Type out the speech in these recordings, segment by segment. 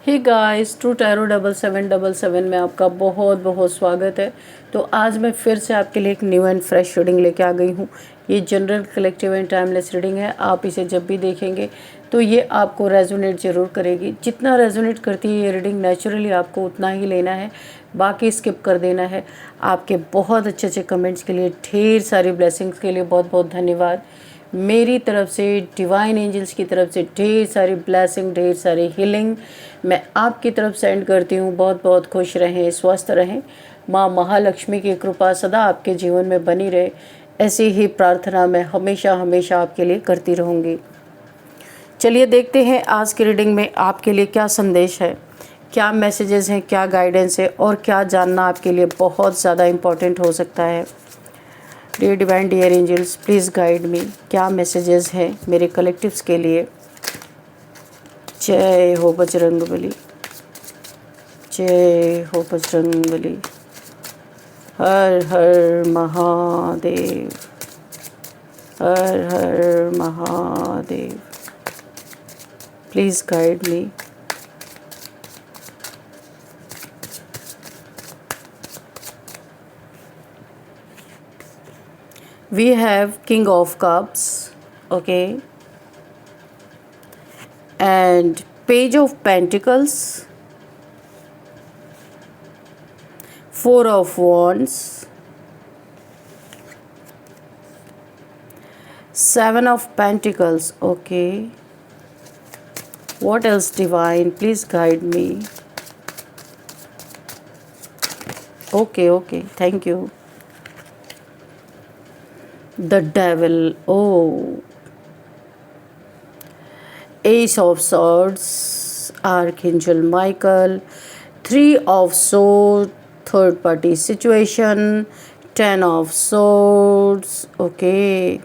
Hey guys, true tarot 7777 में आपका बहुत बहुत स्वागत है। तो आज मैं फिर से आपके लिए एक न्यू एंड फ्रेश रीडिंग लेके आ गई हूँ। ये general collective and timeless reading है। आप इसे जब भी देखेंगे तो ये आपको रेजोनेट ज़रूर करेगी। जितना रेजोनेट करती है ये रीडिंग, नेचुरली आपको उतना ही लेना है, बाकी स्किप कर देना है। आपके बहुत अच्छे अच्छे कमेंट्स के लिए, ढेर सारी ब्लेसिंग्स के लिए बहुत बहुत धन्यवाद। मेरी तरफ से, डिवाइन एंजल्स की तरफ से ढेर सारी ब्लेसिंग, ढेर सारी हीलिंग मैं आपकी तरफ सेंड करती हूँ। बहुत बहुत खुश रहें, स्वस्थ रहें। माँ महालक्ष्मी की कृपा सदा आपके जीवन में बनी रहे, ऐसी ही प्रार्थना मैं हमेशा हमेशा आपके लिए करती रहूँगी। चलिए देखते हैं आज की रीडिंग में आपके लिए क्या संदेश है, क्या मैसेजेस हैं, क्या गाइडेंस है और क्या जानना आपके लिए बहुत ज़्यादा इम्पोर्टेंट हो सकता है। Dear divine, dear angels, please guide me. क्या मैसेजेस हैं मेरे कलेक्टिव्स के लिए। जय हो बजरंगबली, जय हो बजरंगबली। हर हर महादेव, हर हर Mahadev. Please guide me. We have King of Cups, okay, and Page of Pentacles, Four of Wands, Seven of Pentacles, okay. What else, Divine? Please guide me. Okay, thank you. The Devil, oh. Ace of Swords, Archangel Michael, Three of Swords, third party situation, Ten of Swords, okay,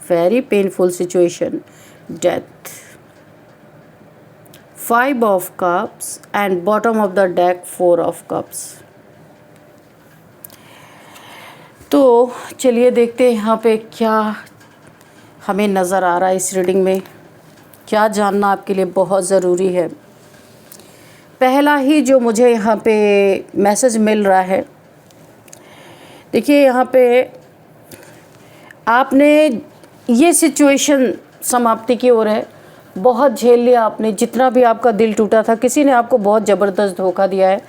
very painful situation, death, Five of Cups, and bottom of the deck, Four of Cups. तो चलिए देखते हैं यहाँ पे क्या हमें नज़र आ रहा है इस रीडिंग में, क्या जानना आपके लिए बहुत ज़रूरी है। पहला ही जो मुझे यहाँ पे मैसेज मिल रहा है, देखिए यहाँ पे आपने ये सिचुएशन समाप्ति की ओर है। बहुत झेल लिया आपने, जितना भी आपका दिल टूटा था, किसी ने आपको बहुत ज़बरदस्त धोखा दिया है,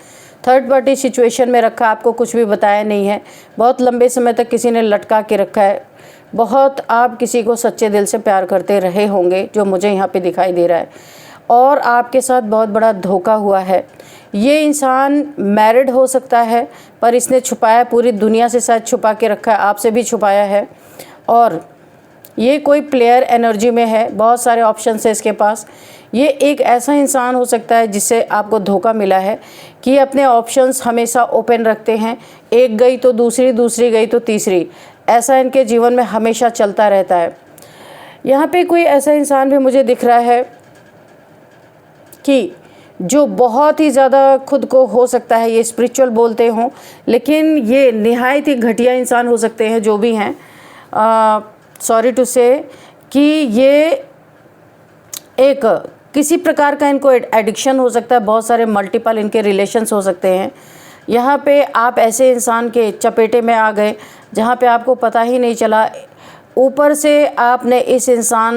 थर्ड पार्टी सिचुएशन में रखा, आपको कुछ भी बताया नहीं है, बहुत लंबे समय तक किसी ने लटका के रखा है, बहुत आप किसी को सच्चे दिल से प्यार करते रहे होंगे, जो मुझे यहाँ पे दिखाई दे रहा है, और आपके साथ बहुत बड़ा धोखा हुआ है। ये इंसान मैरिड हो सकता है, पर इसने छुपाया, पूरी दुनिया से शायद छुपा के रखा है, आपसे भी छुपाया है, और ये कोई प्लेयर एनर्जी में है, बहुत सारे ऑप्शन है इसके पास। ये एक ऐसा इंसान हो सकता है जिससे आपको धोखा मिला है कि अपने ऑप्शंस हमेशा ओपन रखते हैं, एक गई तो दूसरी, दूसरी गई तो तीसरी, ऐसा इनके जीवन में हमेशा चलता रहता है। यहाँ पे कोई ऐसा इंसान भी मुझे दिख रहा है कि जो बहुत ही ज़्यादा खुद को, हो सकता है ये स्पिरिचुअल बोलते हों, लेकिन ये निहायत ही घटिया इंसान हो सकते हैं जो भी हैं। सॉरी टू से कि ये एक किसी प्रकार का इनको एडिक्शन हो सकता है, बहुत सारे मल्टीपल इनके रिलेशंस हो सकते हैं। यहाँ पे आप ऐसे इंसान के चपेटे में आ गए जहाँ पे आपको पता ही नहीं चला, ऊपर से आपने इस इंसान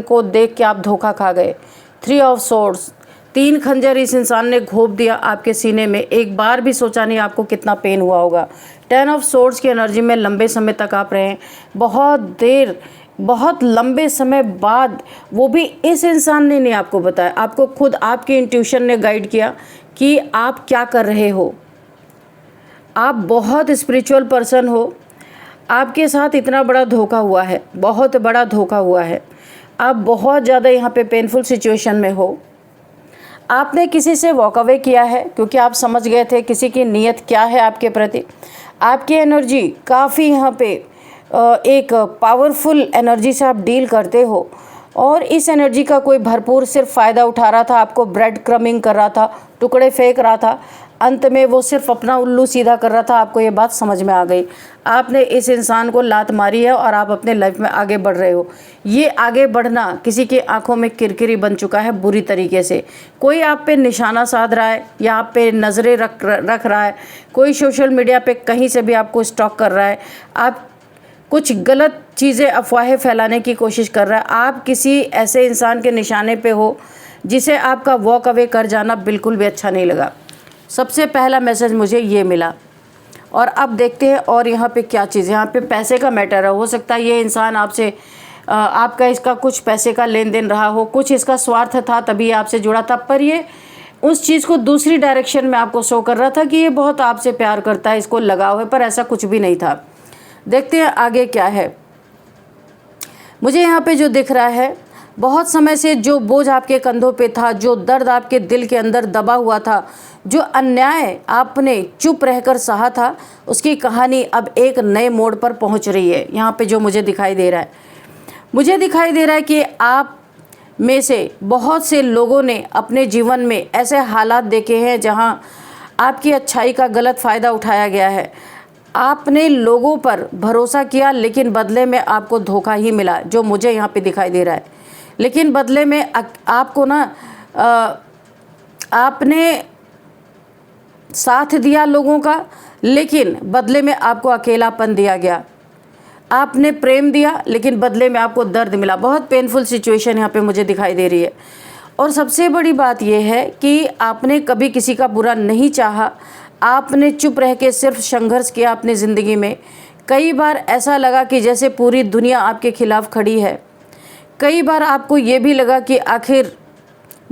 को देख के आप धोखा खा गए। थ्री ऑफ सोर्ड्स, तीन खंजर इस इंसान ने घोंप दिया आपके सीने में, एक बार भी सोचा नहीं आपको कितना पेन हुआ होगा। टेन ऑफ सोर्ड्स की एनर्जी में लंबे समय तक आप रहे, बहुत देर, बहुत लंबे समय बाद, वो भी इस इंसान ने नहीं आपको बताया, आपको खुद आपकी इंट्यूशन ने गाइड किया कि आप क्या कर रहे हो। आप बहुत स्पिरिचुअल पर्सन हो, आपके साथ इतना बड़ा धोखा हुआ है, बहुत बड़ा धोखा हुआ है, आप बहुत ज़्यादा यहाँ पे पेनफुल सिचुएशन में हो। आपने किसी से वॉक अवे किया है क्योंकि आप समझ गए थे किसी की नीयत क्या है आपके प्रति। आपकी एनर्जी काफ़ी यहाँ पे एक पावरफुल एनर्जी से आप डील करते हो, और इस एनर्जी का कोई भरपूर सिर्फ फ़ायदा उठा रहा था, आपको ब्रेड क्रमिंग कर रहा था, टुकड़े फेंक रहा था, अंत में वो सिर्फ अपना उल्लू सीधा कर रहा था, आपको ये बात समझ में आ गई। आपने इस इंसान को लात मारी है और आप अपने लाइफ में आगे बढ़ रहे हो। ये आगे बढ़ना किसी की आंखों में किरकिरी बन चुका है बुरी तरीके से। कोई आप पे निशाना साध रहा है या आप पे नज़रें रख रहा है, कोई सोशल मीडिया पे कहीं से भी आपको स्टॉक कर रहा है, आप कुछ गलत चीज़ें अफवाहें फैलाने की कोशिश कर रहा है, आप किसी ऐसे इंसान के निशाने पे हो जिसे आपका वॉक अवे कर जाना बिल्कुल भी अच्छा नहीं लगा। सबसे पहला मैसेज मुझे ये मिला। और अब देखते हैं और यहाँ पे क्या चीज़ है। यहाँ पे पैसे का मैटर है। हो सकता है ये इंसान आपसे आपका इसका कुछ पैसे का लेन देन रहा हो, कुछ इसका स्वार्थ था तभी आपसे जुड़ा था, पर ये उस चीज़ को दूसरी डायरेक्शन में आपको शो कर रहा था कि ये बहुत आपसे प्यार करता है, इसको लगाव है, पर ऐसा कुछ भी नहीं था। देखते हैं आगे क्या है। मुझे यहाँ पे जो दिख रहा है, बहुत समय से जो बोझ आपके कंधों पे था, जो दर्द आपके दिल के अंदर दबा हुआ था, जो अन्याय आपने चुप रहकर सहा था, उसकी कहानी अब एक नए मोड़ पर पहुंच रही है। यहाँ पे जो मुझे दिखाई दे रहा है, मुझे दिखाई दे रहा है कि आप में से बहुत से लोगों ने अपने जीवन में ऐसे हालात देखे हैं जहाँ आपकी अच्छाई का गलत फ़ायदा उठाया गया है। आपने लोगों पर भरोसा किया लेकिन बदले में आपको धोखा ही मिला, जो मुझे यहाँ पे दिखाई दे रहा है। लेकिन बदले में आपको ना आपने साथ दिया लोगों का, लेकिन बदले में आपको अकेलापन दिया गया। आपने प्रेम दिया लेकिन बदले में आपको दर्द मिला। बहुत पेनफुल सिचुएशन यहाँ पे मुझे दिखाई दे रही है। और सबसे बड़ी बात यह है कि आपने कभी किसी का बुरा नहीं चाहा, आपने चुप रह के सिर्फ संघर्ष किया अपनी ज़िंदगी में। कई बार ऐसा लगा कि जैसे पूरी दुनिया आपके खिलाफ़ खड़ी है। कई बार आपको ये भी लगा कि आखिर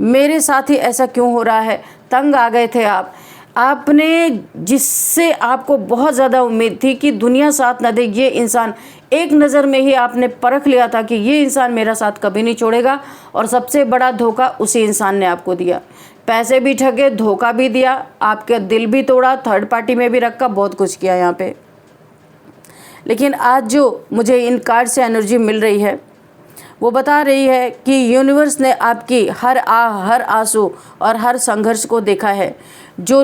मेरे साथ ही ऐसा क्यों हो रहा है। तंग आ गए थे आप। आपने जिससे आपको बहुत ज़्यादा उम्मीद थी कि दुनिया साथ न दे, ये इंसान, एक नज़र में ही आपने परख लिया था कि ये इंसान मेरा साथ कभी नहीं छोड़ेगा। और सबसे बड़ा धोखा उसी इंसान ने आपको दिया। पैसे भी ठगे, धोखा भी दिया, आपका दिल भी तोड़ा, थर्ड पार्टी में भी रखा, बहुत कुछ किया यहाँ पे। लेकिन आज जो मुझे इन कार्ड से एनर्जी मिल रही है वो बता रही है कि यूनिवर्स ने आपकी हर हर आंसू और हर संघर्ष को देखा है। जो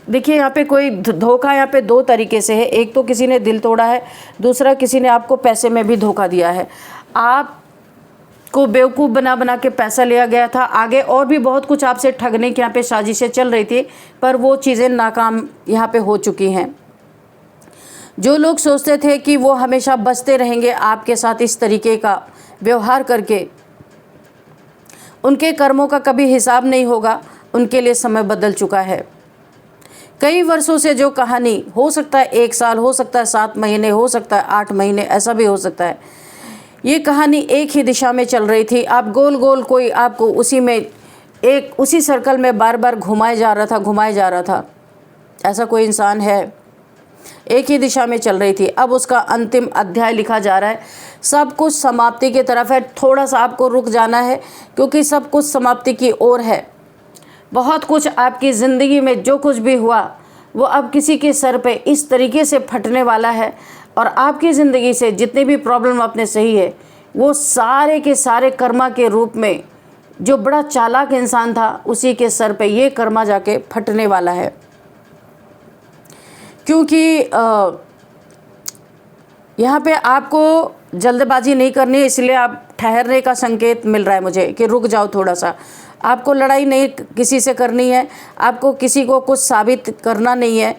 देखिए यहाँ पे कोई धोखा यहाँ पे दो तरीके से है। एक तो किसी ने दिल तोड़ा है, दूसरा किसी ने आपको पैसे में भी धोखा दिया है। आपको बेवकूफ़ बना बना के पैसा लिया गया था। आगे और भी बहुत कुछ आपसे ठगने की यहाँ पे साजिशें चल रही थी, पर वो चीज़ें नाकाम यहाँ पे हो चुकी हैं। जो लोग सोचते थे कि वो हमेशा बचते रहेंगे आपके साथ इस तरीके का व्यवहार करके, उनके कर्मों का कभी हिसाब नहीं होगा। उनके लिए समय बदल चुका है। कई वर्षों से जो कहानी, हो सकता है 1 साल, हो सकता है 7 महीने, हो सकता है 8 महीने, ऐसा भी हो सकता है, ये कहानी एक ही दिशा में चल रही थी। आप गोल गोल, कोई आपको उसी में उसी सर्कल में बार बार घुमाया जा रहा था। ऐसा कोई इंसान है, एक ही दिशा में चल रही थी। अब उसका अंतिम अध्याय लिखा जा रहा है। सब कुछ समाप्ति की तरफ है। थोड़ा सा आपको रुक जाना है क्योंकि सब कुछ समाप्ति की ओर है। बहुत कुछ आपकी ज़िंदगी में जो कुछ भी हुआ वो अब किसी के सर पे इस तरीके से फटने वाला है, और आपकी ज़िंदगी से जितनी भी प्रॉब्लम आपने सही है वो सारे के सारे कर्मा के रूप में, जो बड़ा चालाक इंसान था उसी के सर पे ये कर्मा जाके फटने वाला है। क्योंकि यहाँ पे आपको जल्दबाजी नहीं करनी है, इसलिए आप ठहरने का संकेत मिल रहा है मुझे कि रुक जाओ थोड़ा सा। आपको लड़ाई नहीं किसी से करनी है, आपको किसी को कुछ साबित करना नहीं है,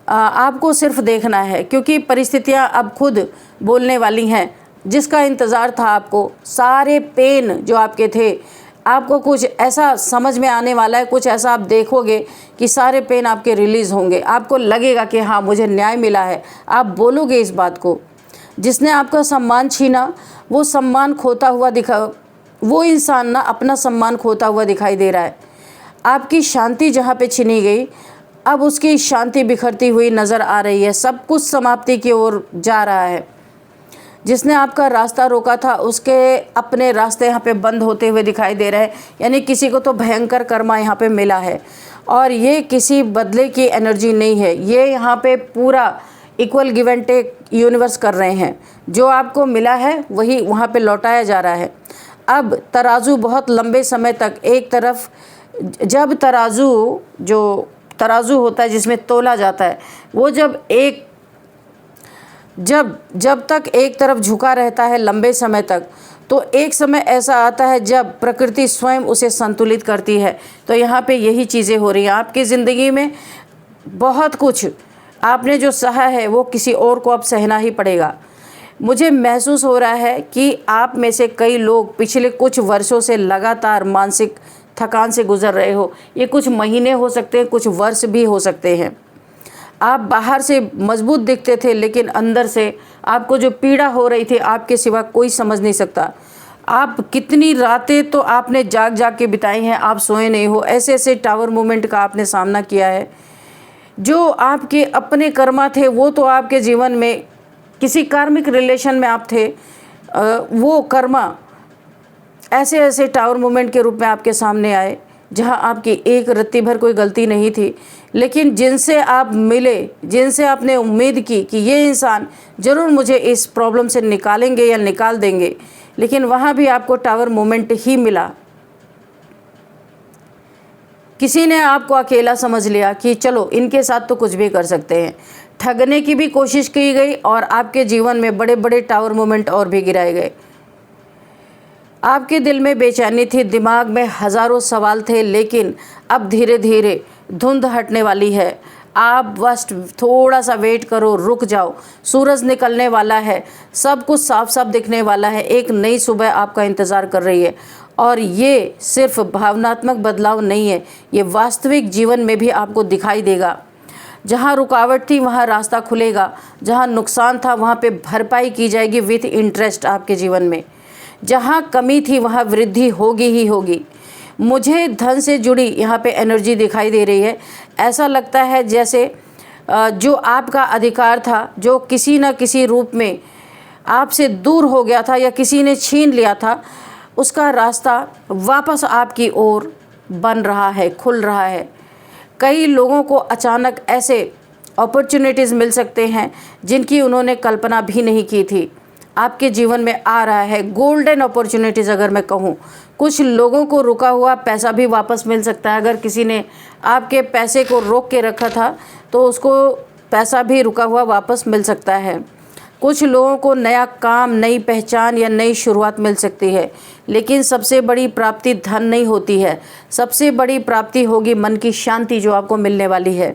आपको सिर्फ देखना है, क्योंकि परिस्थितियाँ अब खुद बोलने वाली हैं। जिसका इंतज़ार था आपको, सारे पेन जो आपके थे, आपको कुछ ऐसा समझ में आने वाला है, कुछ ऐसा आप देखोगे कि सारे पेन आपके रिलीज़ होंगे। आपको लगेगा कि हाँ मुझे न्याय मिला है। आप बोलोगे इस बात को। जिसने आपका सम्मान छीना वो सम्मान खोता हुआ वो इंसान ना अपना सम्मान खोता हुआ दिखाई दे रहा है। आपकी शांति जहाँ पे छीनी गई, अब उसकी शांति बिखरती हुई नज़र आ रही है। सब कुछ समाप्ति की ओर जा रहा है। जिसने आपका रास्ता रोका था उसके अपने रास्ते यहाँ पे बंद होते हुए दिखाई दे रहे हैं। यानी किसी को तो भयंकर कर्मा यहाँ पे मिला है, और ये किसी बदले की एनर्जी नहीं है। ये यहाँ पे पूरा equal give and take universe कर रहे हैं। जो आपको मिला है वही वहाँ पे लौटाया जा रहा है। अब तराजू बहुत लंबे समय तक एक तरफ, जब तराजू जो तराजू होता है जिसमें तोला जाता है, वो जब तक एक तरफ झुका रहता है लंबे समय तक, तो एक समय ऐसा आता है जब प्रकृति स्वयं उसे संतुलित करती है। तो यहाँ पे यही चीज़ें हो रही हैं आपकी ज़िंदगी में। बहुत कुछ आपने जो सहा है वो किसी और को अब सहना ही पड़ेगा। मुझे महसूस हो रहा है कि आप में से कई लोग पिछले कुछ वर्षों से लगातार मानसिक थकान से गुजर रहे हो। ये कुछ महीने हो सकते हैं, कुछ वर्ष भी हो सकते हैं। आप बाहर से मजबूत दिखते थे, लेकिन अंदर से आपको जो पीड़ा हो रही थी आपके सिवा कोई समझ नहीं सकता। आप कितनी रातें तो आपने जाग जाग के बिताई हैं, आप सोए नहीं हो। ऐसे ऐसे टावर मूवमेंट का आपने सामना किया है। जो आपके अपने कर्मा थे वो तो आपके जीवन में किसी कार्मिक रिलेशन में आप थे, वो कर्मा ऐसे ऐसे टावर मूवमेंट के रूप में आपके सामने आए जहां आपकी एक रत्ती भर कोई गलती नहीं थी, लेकिन जिनसे आप मिले, जिनसे आपने उम्मीद की कि ये इंसान ज़रूर मुझे इस प्रॉब्लम से निकालेंगे या निकाल देंगे, लेकिन वहाँ भी आपको टावर मोमेंट ही मिला। किसी ने आपको अकेला समझ लिया कि चलो इनके साथ तो कुछ भी कर सकते हैं। ठगने की भी कोशिश की गई और आपके जीवन में बड़े बड़े टावर मोमेंट और भी गिराए गए। आपके दिल में बेचैनी थी, दिमाग में हज़ारों सवाल थे, लेकिन अब धीरे धीरे धुंध हटने वाली है। आप बस थोड़ा सा वेट करो, रुक जाओ। सूरज निकलने वाला है, सब कुछ साफ साफ दिखने वाला है। एक नई सुबह आपका इंतज़ार कर रही है और ये सिर्फ भावनात्मक बदलाव नहीं है, ये वास्तविक जीवन में भी आपको दिखाई देगा। जहाँ रुकावट थी वहाँ रास्ता खुलेगा, जहाँ नुकसान था वहाँ पे भरपाई की जाएगी विथ इंटरेस्ट आपके जीवन में। जहाँ कमी थी वहाँ वृद्धि होगी ही होगी। मुझे धन से जुड़ी यहाँ पे एनर्जी दिखाई दे रही है। ऐसा लगता है जैसे जो आपका अधिकार था, जो किसी न किसी रूप में आपसे दूर हो गया था या किसी ने छीन लिया था, उसका रास्ता वापस आपकी ओर बन रहा है, खुल रहा है। कई लोगों को अचानक ऐसे अपॉर्चुनिटीज़ मिल सकते हैं जिनकी उन्होंने कल्पना भी नहीं की थी, आपके जीवन में आ रहा है। गोल्डन अपॉर्चुनिटीज़ अगर मैं कहूँ, कुछ लोगों को रुका हुआ पैसा भी वापस मिल सकता है। अगर किसी ने आपके पैसे को रोक के रखा था तो उसको पैसा भी रुका हुआ वापस मिल सकता है। कुछ लोगों को नया काम, नई पहचान या नई शुरुआत मिल सकती है, लेकिन सबसे बड़ी प्राप्ति धन नहीं होती है। सबसे बड़ी प्राप्ति होगी मन की शांति जो आपको मिलने वाली है,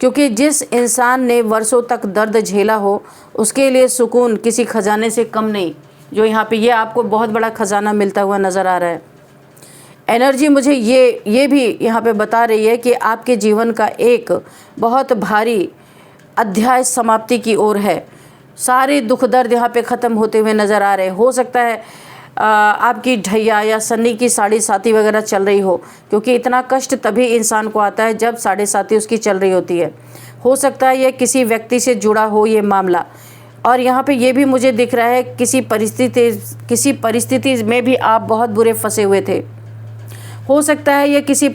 क्योंकि जिस इंसान ने वर्षों तक दर्द झेला हो उसके लिए सुकून किसी खजाने से कम नहीं। जो यहाँ पे ये आपको बहुत बड़ा खजाना मिलता हुआ नज़र आ रहा है। एनर्जी मुझे ये भी यहाँ पे बता रही है कि आपके जीवन का एक बहुत भारी अध्याय समाप्ति की ओर है। सारे दुख दर्द यहाँ पे ख़त्म होते हुए नज़र आ रहे हैं। हो सकता है आपकी ढैया या सन्नी की साढ़े साथी वगैरह चल रही हो, क्योंकि इतना कष्ट तभी इंसान को आता है जब साढ़े साथी उसकी चल रही होती है। हो सकता है ये किसी व्यक्ति से जुड़ा हो ये मामला। और यहाँ पे ये भी मुझे दिख रहा है किसी परिस्थिति में भी आप बहुत बुरे फंसे हुए थे। हो सकता है ये किसी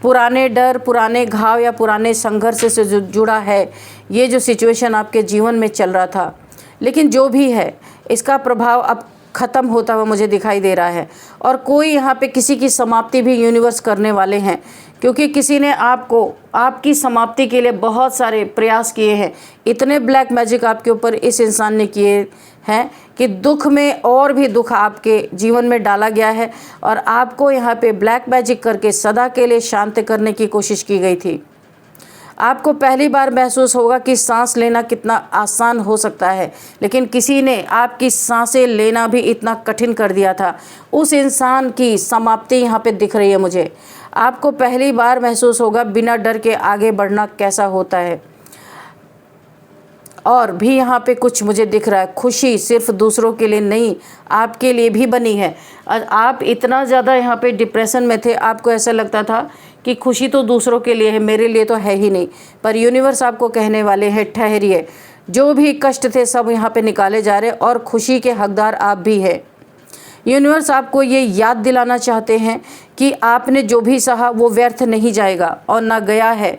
पुराने डर, पुराने घाव या पुराने संघर्ष से जुड़ा है ये जो सिचुएशन आपके जीवन में चल रहा था। लेकिन जो भी है इसका प्रभाव अब ख़त्म होता हुआ मुझे दिखाई दे रहा है। और कोई यहाँ पे किसी की समाप्ति भी यूनिवर्स करने वाले हैं, क्योंकि किसी ने आपको आपकी समाप्ति के लिए बहुत सारे प्रयास किए हैं। इतने ब्लैक मैजिक आपके ऊपर इस इंसान ने किए हैं कि दुख में और भी दुख आपके जीवन में डाला गया है और आपको यहाँ पे ब्लैक मैजिक करके सदा के लिए शांत करने की कोशिश की गई थी। आपको पहली बार महसूस होगा कि सांस लेना कितना आसान हो सकता है, लेकिन किसी ने आपकी सांसें लेना भी इतना कठिन कर दिया था। उस इंसान की समाप्ति यहाँ पे दिख रही है मुझे। आपको पहली बार महसूस होगा बिना डर के आगे बढ़ना कैसा होता है। और भी यहाँ पे कुछ मुझे दिख रहा है, खुशी सिर्फ दूसरों के लिए नहीं आपके लिए भी बनी है। और आप इतना ज़्यादा यहाँ पे डिप्रेशन में थे, आपको ऐसा लगता था कि खुशी तो दूसरों के लिए है, मेरे लिए तो है ही नहीं। पर यूनिवर्स आपको कहने वाले हैं ठहरिए, जो भी कष्ट थे सब यहाँ पे निकाले जा रहे और खुशी के हकदार आप भी हैं। यूनिवर्स आपको ये याद दिलाना चाहते हैं कि आपने जो भी सहा वो व्यर्थ नहीं जाएगा और ना गया है।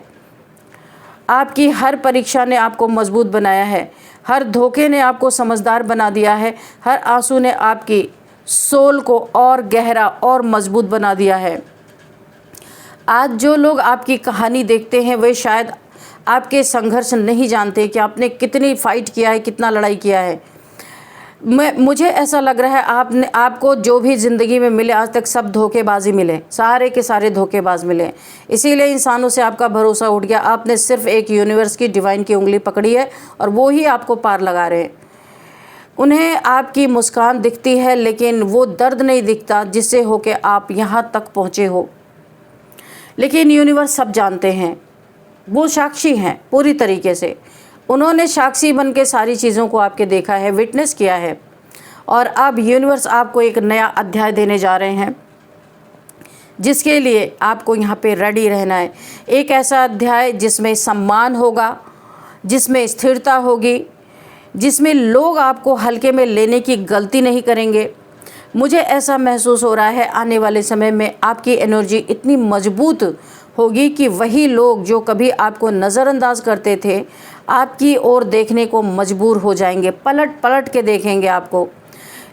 आपकी हर परीक्षा ने आपको मजबूत बनाया है, हर धोखे ने आपको समझदार बना दिया है, हर आंसू ने आपकी सोल को और गहरा और मजबूत बना दिया है। आज जो लोग आपकी कहानी देखते हैं वे शायद आपके संघर्ष नहीं जानते कि आपने कितनी फाइट किया है, कितना लड़ाई किया है। मुझे ऐसा लग रहा है आपको जो भी ज़िंदगी में मिले आज तक सब धोखेबाजी मिले, सारे के सारे धोखेबाज मिले। इसीलिए इंसानों से आपका भरोसा उठ गया। आपने सिर्फ एक यूनिवर्स की डिवाइन की उंगली पकड़ी है और वो ही आपको पार लगा रहे हैं। उन्हें आपकी मुस्कान दिखती है लेकिन वो दर्द नहीं दिखता जिससे होके आप यहाँ तक पहुँचे हो। लेकिन यूनिवर्स सब जानते हैं, वो साक्षी हैं पूरी तरीके से। उन्होंने साक्षी बन के सारी चीज़ों को आपके देखा है, विटनेस किया है। और अब यूनिवर्स आपको एक नया अध्याय देने जा रहे हैं जिसके लिए आपको यहाँ पे रेडी रहना है। एक ऐसा अध्याय जिसमें सम्मान होगा, जिसमें स्थिरता होगी, जिसमें लोग आपको हल्के में लेने की गलती नहीं करेंगे। मुझे ऐसा महसूस हो रहा है आने वाले समय में आपकी एनर्जी इतनी मजबूत होगी कि वही लोग जो कभी आपको नज़रअंदाज करते थे आपकी ओर देखने को मजबूर हो जाएंगे, पलट पलट के देखेंगे आपको।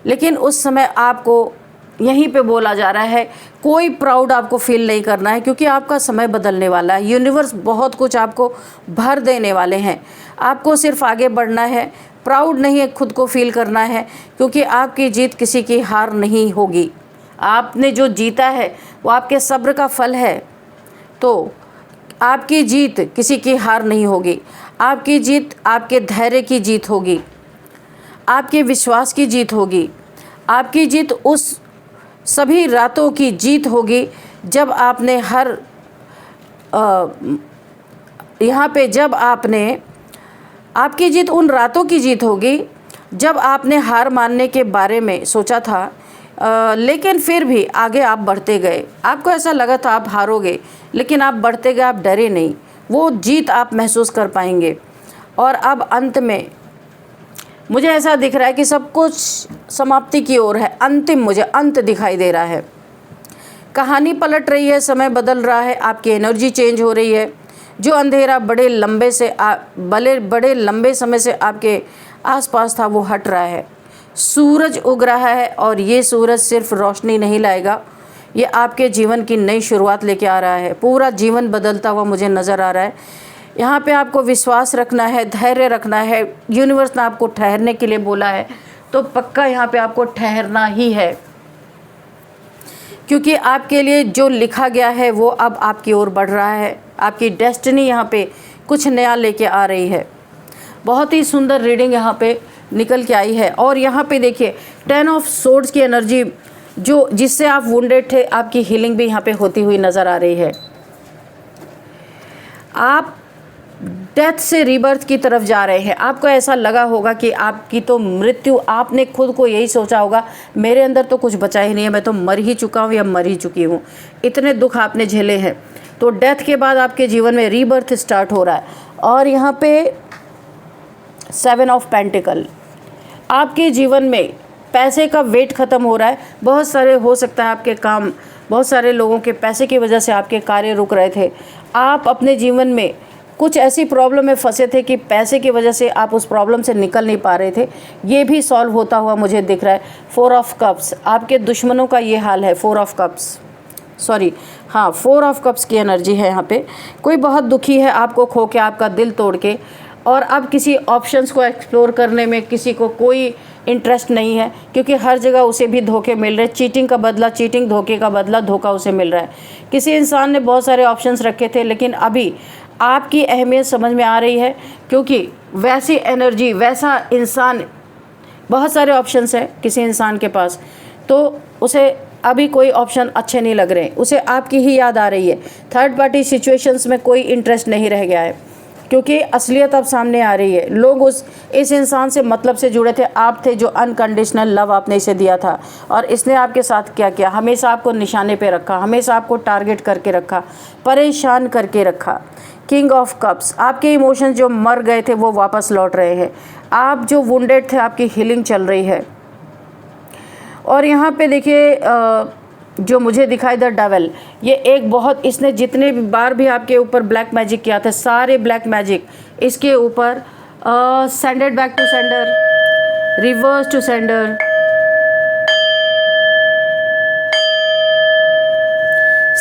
लेकिन उस समय आपको यहीं पे बोला जा रहा है कोई प्राउड आपको फील नहीं करना है, क्योंकि आपका समय बदलने वाला है। यूनिवर्स बहुत कुछ आपको भर देने वाले हैं। आपको सिर्फ आगे बढ़ना है, प्राउड नहीं है खुद को फील करना है, क्योंकि आपकी जीत किसी की हार नहीं होगी। आपने जो जीता है वो आपके सब्र का फल है। तो आपकी जीत किसी की हार नहीं होगी। आपकी जीत आपके धैर्य की जीत होगी, आपके विश्वास की जीत होगी। आपकी जीत उस सभी रातों की जीत होगी जब आपने यहाँ पे जब आपने आपकी जीत उन रातों की जीत होगी जब आपने हार मानने के बारे में सोचा था, लेकिन फिर भी आगे आप बढ़ते गए। आपको ऐसा लगा था आप हारोगे, लेकिन आप बढ़ते गए, आप डरे नहीं। वो जीत आप महसूस कर पाएंगे। और अब अंत में मुझे ऐसा दिख रहा है कि सब कुछ समाप्ति की ओर है। मुझे अंत दिखाई दे रहा है। कहानी पलट रही है, समय बदल रहा है, आपकी एनर्जी चेंज हो रही है। जो अंधेरा बड़े लंबे समय से आपके आसपास था वो हट रहा है। सूरज उग रहा है और ये सूरज सिर्फ रोशनी नहीं लाएगा, ये आपके जीवन की नई शुरुआत लेके आ रहा है। पूरा जीवन बदलता हुआ मुझे नज़र आ रहा है। यहाँ पे आपको विश्वास रखना है, धैर्य रखना है। यूनिवर्स ने आपको ठहरने के लिए बोला है, तो पक्का यहाँ पे आपको ठहरना ही है, क्योंकि आपके लिए जो लिखा गया है वो अब आपकी ओर बढ़ रहा है। आपकी डेस्टिनी यहाँ पे कुछ नया लेके आ रही है। बहुत ही सुंदर रीडिंग यहाँ पे निकल के आई है। और यहाँ पे देखिए 10 ऑफ सोर्ड्स की एनर्जी जिससे आप वुंडेड थे, आपकी हीलिंग भी यहाँ पे होती हुई नज़र आ रही है। आप डेथ से रीबर्थ की तरफ जा रहे हैं। आपको ऐसा लगा होगा कि आपकी तो मृत्यु, आपने खुद को यही सोचा होगा मेरे अंदर तो कुछ बचा ही नहीं है, मैं तो मर ही चुका हूँ या मर ही चुकी हूँ। इतने दुख आपने झेले हैं। तो डेथ के बाद आपके जीवन में रीबर्थ स्टार्ट हो रहा है। और यहाँ पे 7 ऑफ पेंटिकल, आपके जीवन में पैसे का वेट ख़त्म हो रहा है। बहुत सारे हो सकता है आपके काम, बहुत सारे लोगों के पैसे की वजह से आपके कार्य रुक रहे थे। आप अपने जीवन में कुछ ऐसी प्रॉब्लम में फंसे थे कि पैसे की वजह से आप उस प्रॉब्लम से निकल नहीं पा रहे थे। ये भी सॉल्व होता हुआ मुझे दिख रहा है। 4 ऑफ कप्स, आपके दुश्मनों का ये हाल है। 4 ऑफ कप्स की एनर्जी है यहाँ पे। कोई बहुत दुखी है आपको खो के, आपका दिल तोड़ के, और अब किसी ऑप्शंस को एक्सप्लोर करने में किसी को कोई इंटरेस्ट नहीं है, क्योंकि हर जगह उसे भी धोखे मिल रहे हैं। चीटिंग का बदला चीटिंग, धोखे का बदला धोखा उसे मिल रहा है। किसी इंसान ने बहुत सारे ऑप्शंस रखे थे, लेकिन अभी आपकी अहमियत समझ में आ रही है, क्योंकि वैसी एनर्जी, वैसा इंसान, बहुत सारे ऑप्शंस हैं किसी इंसान के पास, तो उसे अभी कोई ऑप्शन अच्छे नहीं लग रहे, उसे आपकी ही याद आ रही है। थर्ड पार्टी सिचुएशंस में कोई इंटरेस्ट नहीं रह गया है, क्योंकि असलियत अब सामने आ रही है। लोग इस इंसान से मतलब से जुड़े थे। आप थे जो अनकंडीशनल लव आपने इसे दिया था, और इसने आपके साथ क्या किया, हमेशा आपको निशाने पे रखा, हमेशा आपको टारगेट करके रखा, परेशान करके रखा। किंग ऑफ कप्स, आपके इमोशंस जो मर गए थे वो वापस लौट रहे हैं। आप जो वुंडेड थे, आपकी हीलिंग चल रही है। और यहाँ पे देखिए जो मुझे दिखाई द डेविल, ये एक बहुत, इसने जितने बार भी आपके ऊपर ब्लैक मैजिक किया था, सारे ब्लैक मैजिक इसके ऊपर sended back to sender, reverse to sender,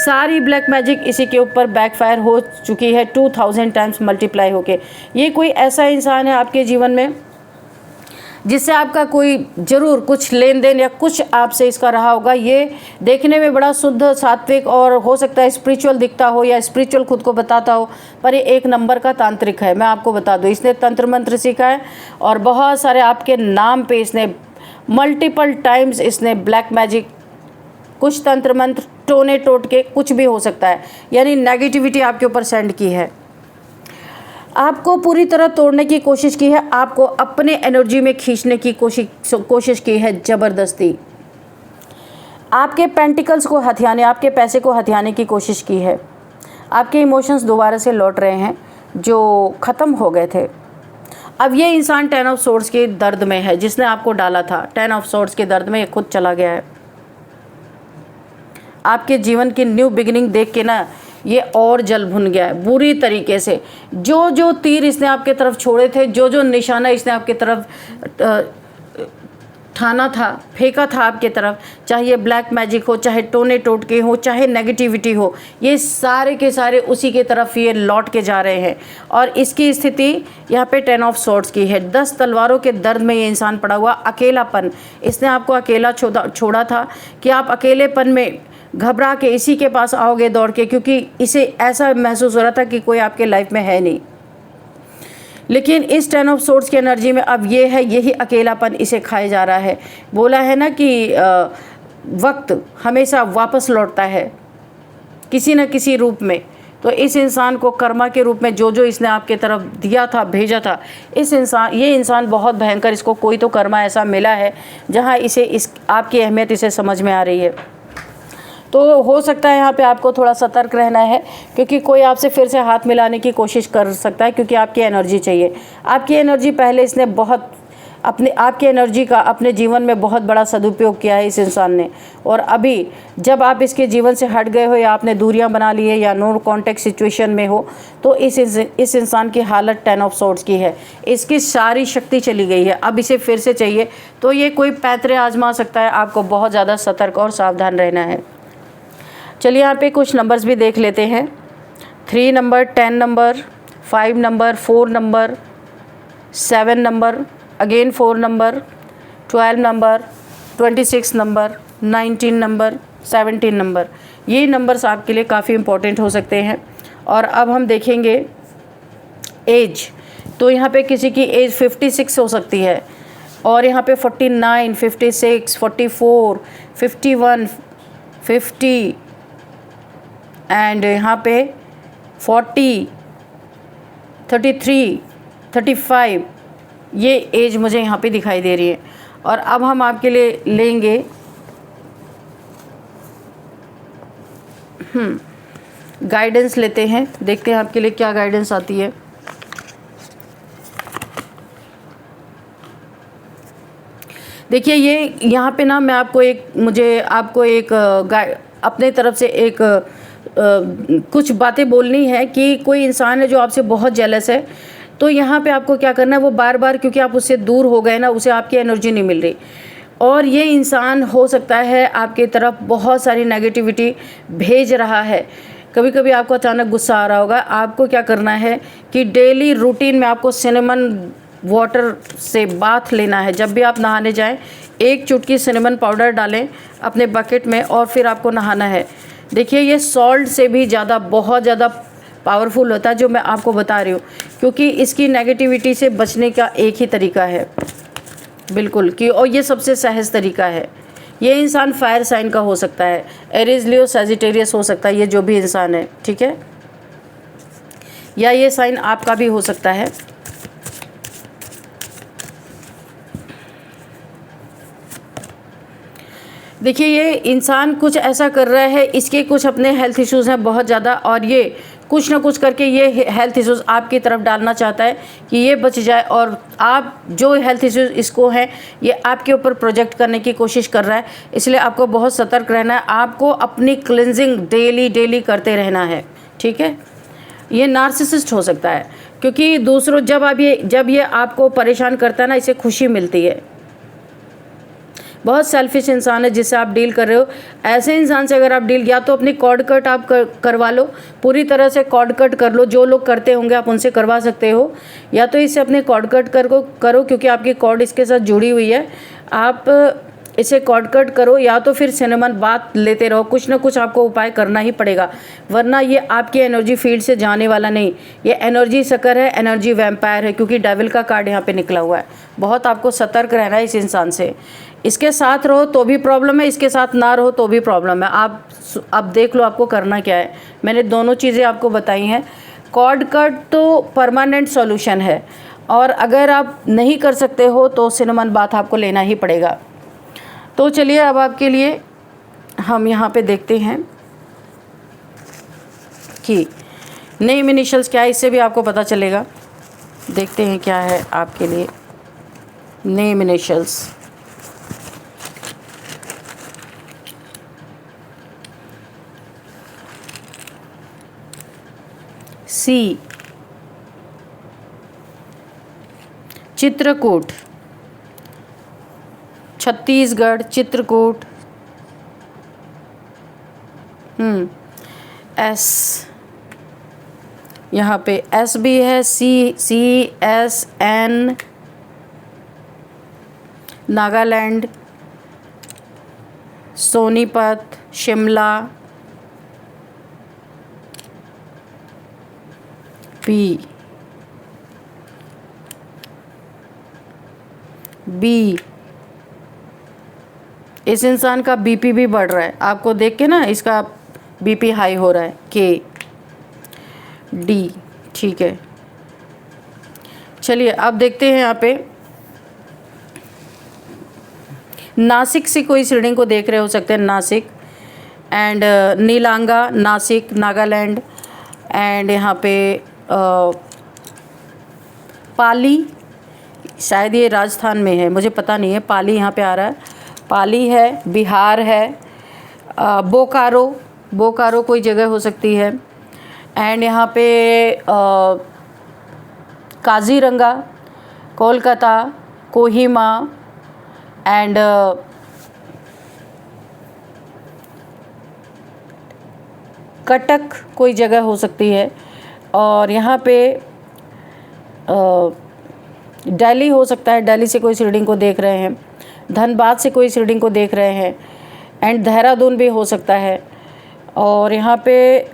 सारी ब्लैक मैजिक इसी के ऊपर बैकफायर हो चुकी है 2000 टाइम्स मल्टीप्लाई होके। ये कोई ऐसा इंसान है आपके जीवन में जिससे आपका कोई ज़रूर कुछ लेन देन या कुछ आपसे इसका रहा होगा। ये देखने में बड़ा शुद्ध, सात्विक और हो सकता है स्पिरिचुअल दिखता हो या स्पिरिचुअल खुद को बताता हो, पर ये एक नंबर का तांत्रिक है। मैं आपको बता दूं, इसने तंत्र मंत्र सीखा है और बहुत सारे आपके नाम पे इसने मल्टीपल टाइम्स इसने ब्लैक मैजिक, कुछ तंत्र मंत्र, टोने टोटके, कुछ भी हो सकता है, यानी नेगेटिविटी आपके ऊपर सेंड की है, आपको पूरी तरह तोड़ने की कोशिश की है, आपको अपने एनर्जी में खींचने की कोशिश की है ज़बरदस्ती, आपके पेंटिकल्स को हथियाने, आपके पैसे को हथियाने की कोशिश की है। आपके इमोशंस दोबारा से लौट रहे हैं जो ख़त्म हो गए थे। अब ये इंसान 10 ऑफ सोर्ड्स के दर्द में है, जिसने आपको डाला था 10 ऑफ सोर्ड्स के दर्द में, ये खुद चला गया है। आपके जीवन की न्यू बिगिनिंग देख के ना ये और जल भुन गया है बुरी तरीके से। जो जो तीर इसने आपके तरफ छोड़े थे, जो जो निशाना इसने आपके तरफ ठाना था, फेंका था आपके तरफ, चाहे ये ब्लैक मैजिक हो, चाहे टोने टोटके हो, चाहे नेगेटिविटी हो, ये सारे के सारे उसी के तरफ ये लौट के जा रहे हैं। और इसकी स्थिति यहाँ पे 10 ऑफ सोर्ड्स की है। 10 तलवारों के दर्द में ये इंसान पड़ा हुआ। अकेलापन, इसने आपको अकेला छोड़ा था कि आप अकेलेपन में घबरा के इसी के पास आओगे दौड़ के, क्योंकि इसे ऐसा महसूस हो रहा था कि कोई आपके लाइफ में है नहीं। लेकिन इस 10 ऑफ सोर्ड्स की एनर्जी में अब ये है, यही अकेलापन इसे खाए जा रहा है। बोला है ना कि वक्त हमेशा वापस लौटता है किसी न किसी रूप में। तो इस इंसान को कर्मा के रूप में जो जो इसने आपके तरफ दिया था, भेजा था, ये इंसान बहुत भयंकर, इसको कोई तो कर्मा ऐसा मिला है जहाँ इसे आपकी अहमियत इसे समझ में आ रही है। तो हो सकता है यहाँ पे आपको थोड़ा सतर्क रहना है, क्योंकि कोई आपसे फिर से हाथ मिलाने की कोशिश कर सकता है, क्योंकि आपकी एनर्जी चाहिए। आपकी एनर्जी पहले इसने बहुत आपकी एनर्जी का अपने जीवन में बहुत बड़ा सदुपयोग किया है इस इंसान ने। और अभी जब आप इसके जीवन से हट गए हो या आपने दूरियां बना ली है या नो कॉन्टेक्ट सिचुएशन में हो, तो इस इंसान की हालत 10 ऑफ सोर्ड्स की है। इसकी सारी शक्ति चली गई है, अब इसे फिर से चाहिए। तो ये कोई पैतरे आजमा सकता है, आपको बहुत ज़्यादा सतर्क और सावधान रहना है। चलिए यहाँ पे कुछ नंबर्स भी देख लेते हैं। 3 number, 10 number, 5 number, 4 number, 7 number, again 4 number, 12 number, 26 number, 19 number, 17 number. ये नंबर्स आपके लिए काफ़ी इम्पोर्टेंट हो सकते हैं। और अब हम देखेंगे एज। तो यहाँ पे किसी की एज 56 हो सकती है, और यहाँ पे 49, 56, 44, 51, 50 एंड यहाँ पे 40, 33, 35, ये एज मुझे यहाँ पे दिखाई दे रही है। और अब हम आपके लिए लेंगे गाइडेंस लेते हैं, देखते हैं आपके लिए क्या गाइडेंस आती है। देखिए ये यहाँ पे ना मैं आपको एक अपने तरफ से कुछ बातें बोलनी है कि कोई इंसान है जो आपसे बहुत जेलस है। तो यहाँ पे आपको क्या करना है, वो बार बार, क्योंकि आप उससे दूर हो गए ना, उसे आपकी एनर्जी नहीं मिल रही, और ये इंसान हो सकता है आपकी तरफ बहुत सारी नेगेटिविटी भेज रहा है। कभी कभी आपको अचानक गुस्सा आ रहा होगा। आपको क्या करना है कि डेली रूटीन में आपको सिनेमन वाटर से बाथ लेना है। जब भी आप नहाने जाएं, 1 चुटकी सिनेमन पाउडर डालें अपने बकेट में और फिर आपको नहाना है। देखिए ये सॉल्ट से भी ज़्यादा, बहुत ज़्यादा पावरफुल होता है जो मैं आपको बता रही हूँ, क्योंकि इसकी नेगेटिविटी से बचने का एक ही तरीका है बिल्कुल कि, और ये सबसे सहज तरीका है। ये इंसान फायर साइन का हो सकता है, एरीज, लियो, सजिटेरियस हो सकता है, ये जो भी इंसान है, ठीक है, या ये साइन आपका भी हो सकता है। देखिए ये इंसान कुछ ऐसा कर रहा है, इसके कुछ अपने हेल्थ इश्यूज़ हैं बहुत ज़्यादा, और ये कुछ ना कुछ करके ये हेल्थ इश्यूज़ आपकी तरफ डालना चाहता है कि ये बच जाए, और आप जो हेल्थ इश्यूज़ इसको हैं ये आपके ऊपर प्रोजेक्ट करने की कोशिश कर रहा है। इसलिए आपको बहुत सतर्क रहना है, आपको अपनी क्लिनजिंग डेली करते रहना है, ठीक है। ये नार्सिसिस्ट हो सकता है, क्योंकि दूसरों जब ये आपको परेशान करता है ना, इसे खुशी मिलती है। बहुत सेल्फिश इंसान है जिससे आप डील कर रहे हो। ऐसे इंसान से अगर आप डील, या तो अपनी कॉर्ड कट आप करवा लो, पूरी तरह से कॉर्ड कट कर लो, जो लोग करते होंगे आप उनसे करवा सकते हो, या तो इससे अपने कॉर्ड कट करो क्योंकि आपकी कॉर्ड इसके साथ जुड़ी हुई है, आप इसे कॉर्ड कट करो, या तो फिर सिनेमन बात लेते रहो। कुछ ना कुछ आपको उपाय करना ही पड़ेगा, वरना ये आपकी एनर्जी फील्ड से जाने वाला नहीं। ये एनर्जी सकर है, एनर्जी वैम्पायर है, क्योंकि डेविल का कार्ड यहाँ पे निकला हुआ है। बहुत आपको सतर्क रहना है इस इंसान से। इसके साथ रहो तो भी प्रॉब्लम है, इसके साथ ना रहो तो भी प्रॉब्लम है। आप अब देख लो आपको करना क्या है। मैंने दोनों चीज़ें आपको बताई हैं। कॉर्ड कट तो परमानेंट सॉल्यूशन है, और अगर आप नहीं कर सकते हो तो सिनेमन बात आपको लेना ही पड़ेगा। तो चलिए अब आपके लिए हम यहाँ पे देखते हैं कि नेम इनिशियल्स क्या है, इससे भी आपको पता चलेगा। देखते हैं क्या है आपके लिए नेम इनिशियल्स। सी, चित्रकूट, छत्तीसगढ़, चित्रकूट। एस, यहाँ पे एस भी है, CSN, नागालैंड, सोनीपत, शिमला। बी, इस इंसान का बीपी भी बढ़ रहा है, आपको देख के ना इसका बीपी हाई हो रहा है। के, डी, ठीक है। चलिए अब देखते हैं यहाँ पे नासिक से कोई रीडिंग को देख रहे हो सकते हैं, नासिक एंड नीलांगा, नासिक, नागालैंड, एंड यहाँ पे पाली, शायद ये राजस्थान में है, मुझे पता नहीं है। पाली यहाँ पे आ रहा है, पाली है, बिहार है, बोकारो, बोकारो कोई जगह हो सकती है, एंड यहाँ पे काजीरंगा, कोलकाता, कोहिमा, एंड कटक कोई जगह हो सकती है, और यहाँ पे दिल्ली हो सकता है, दिल्ली से कोई रीडिंग को देख रहे हैं, धनबाद से कोई रीडिंग को देख रहे हैं, एंड देहरादून भी हो सकता है। और यहाँ पे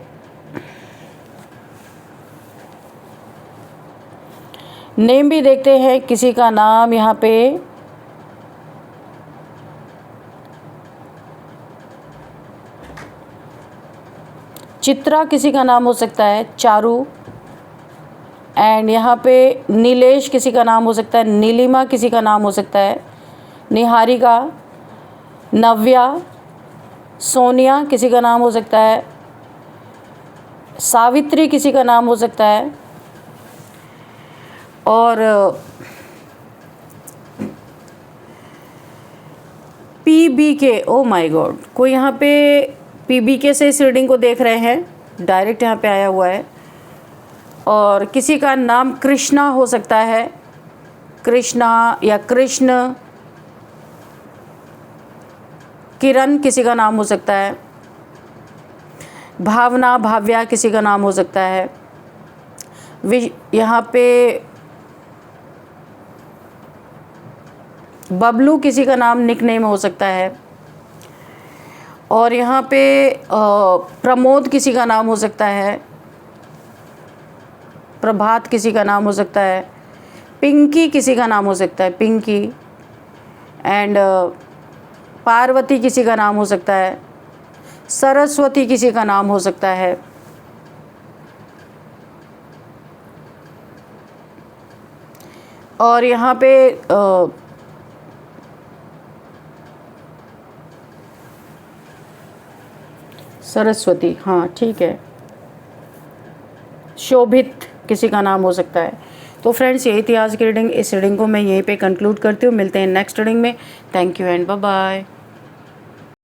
नेम भी देखते हैं, किसी का नाम यहाँ पे चित्रा किसी का नाम हो सकता है, चारू, एंड यहाँ पे नीलेश किसी का नाम हो सकता है, नीलिमा किसी का नाम हो सकता है, निहारिका, नव्या, सोनिया किसी का नाम हो सकता है, सावित्री किसी का नाम हो सकता है, और PBK, ओ माय गॉड, कोई यहाँ पे PBK से इस रीडिंग को देख रहे हैं, डायरेक्ट यहाँ पे आया हुआ है। और किसी का नाम कृष्णा हो सकता है, कृष्णा या कृष्ण, किरण किसी का नाम हो सकता है, भावना, भाव्या किसी का नाम हो सकता है, यहाँ पे बबलू किसी का नाम निकनेम हो सकता है, और यहाँ पे प्रमोद किसी का नाम हो सकता है, प्रभात किसी का नाम हो सकता है, पिंकी किसी का नाम हो सकता है, पिंकी, एंड पार्वती किसी का नाम हो सकता है, सरस्वती किसी का नाम हो सकता है, और यहाँ पे सरस्वती, हाँ ठीक है, शोभित किसी का नाम हो सकता है। तो फ्रेंड्स, यही थी आज की रीडिंग। इस रीडिंग को मैं यहीं पे कंक्लूड करती हूँ। मिलते हैं नेक्स्ट रीडिंग में। Thank you and bye bye.